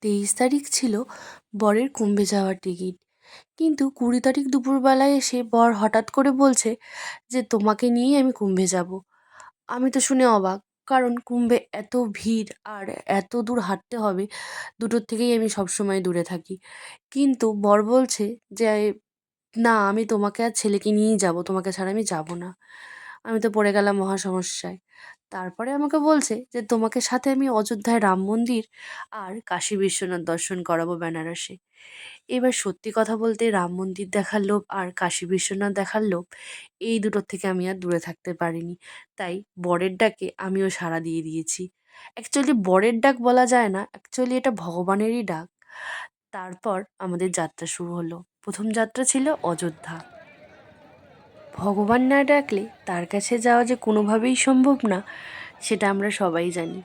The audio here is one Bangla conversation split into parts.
23 তারিখ ছিল বরের কুম্ভে যাওয়ার টিকিট, কিন্তু 20 তারিখ দুপুরবেলায় এসে বর হঠাৎ করে বলছে যে তোমাকে নিয়েই আমি কুম্ভে যাব। আমি তো শুনে অবাক, কারণ কুম্ভে এত ভিড় আর এত দূর হাঁটতে হবে, দুটোর থেকেই আমি সবসময় দূরে থাকি। কিন্তু বর বলছে যে না, আমি তোমাকে আর ছেলেকে নিয়েই যাব, তোমাকে ছাড়া আমি যাব না। আমি তো পড়ে গেলাম মহা সমস্যায়। তারপরে আমাকে বলছে যে তোমাকে সাথে আমি অযোধ্যায় রাম মন্দির আর কাশী বিশ্বনাথ দর্শন করাবো বেনারসে। এবার সত্যি কথা বলতে রাম মন্দির দেখার লোভ আর কাশী বিশ্বনাথ দেখার লোভ, এই দুটোর থেকে আমি আর দূরে থাকতে পারিনি। তাই বরের ডাকে আমিও সাড়া দিয়ে দিয়েছি। অ্যাকচুয়ালি বরের ডাক বলা যায় না, অ্যাকচুয়ালি এটা ভগবানেরই ডাক। তারপর আমাদের যাত্রা শুরু হলো। প্রথম যাত্রা ছিল অযোধ্যা। ভগবান না ডাকলে তার কাছে যাওয়া যে কোনোভাবেই সম্ভব না, সেটা আমরা সবাই জানি।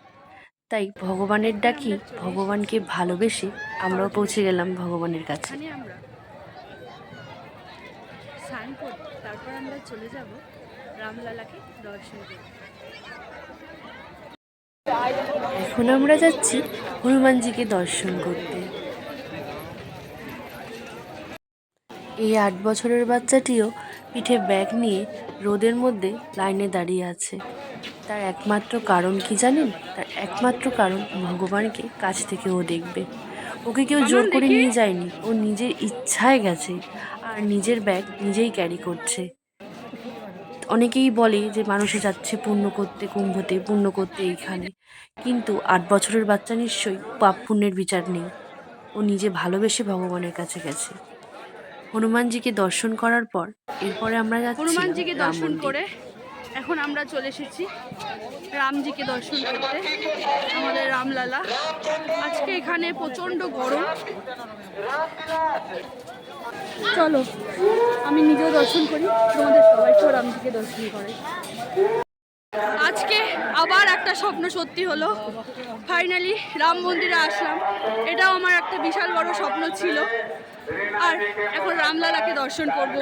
তাই ভগবানের ডাকি, ভগবানকে ভালোবেসে আমরাও পৌঁছে গেলাম ভগবানের কাছে। আমরা স্নান করি, তারপর আমরা চলে যাব রামলালাকে দর্শন করতে। এখন আমরা যাচ্ছি হনুমানজিকে দর্শন করতে। এই 8 বছরের বাচ্চাটিও পিঠে ব্যাগ নিয়ে রোদের মধ্যে লাইনে দাঁড়িয়ে আছে। তার একমাত্র কারণ কি জানেন? তার একমাত্র কারণ ভগবানকে কাছ থেকে ও দেখবে। ওকে কেউ জোর করে নিয়ে যায়নি, ও নিজের ইচ্ছায় গেছে আর নিজের ব্যাগ নিজেই ক্যারি করছে। অনেকেই বলে যে মানুষে যাচ্ছে পুণ্য করতে কুম্ভতে, পুণ্য করতে এইখানে, কিন্তু 8 বছরের বাচ্চা নিশ্চয়ই পাপ পুণ্যের বিচার নেই। ও নিজে ভালোবেসে ভগবানের কাছে গেছে। হনুমানজিকে দর্শন করার পর এরপরে আমরা যাচ্ছি হনুমানজিকে রাম দর্শন মন্দির। করে এখন আমরা চলে এসেছি রামজিকে দর্শন করতে, আমাদের রামলালা। আজকে এখানে প্রচণ্ড গরম। চলো আমি নিজেও দর্শন করি, তোমাদের সবাইকেও রামজিকে দর্শন করে। আজকে আবার একটা স্বপ্ন সত্যি হলো, ফাইনালি রাম মন্দিরে আসলাম। এটাও আমার একটা বিশাল বড় স্বপ্ন ছিল, আর এখন রামলালাকে দর্শন করব।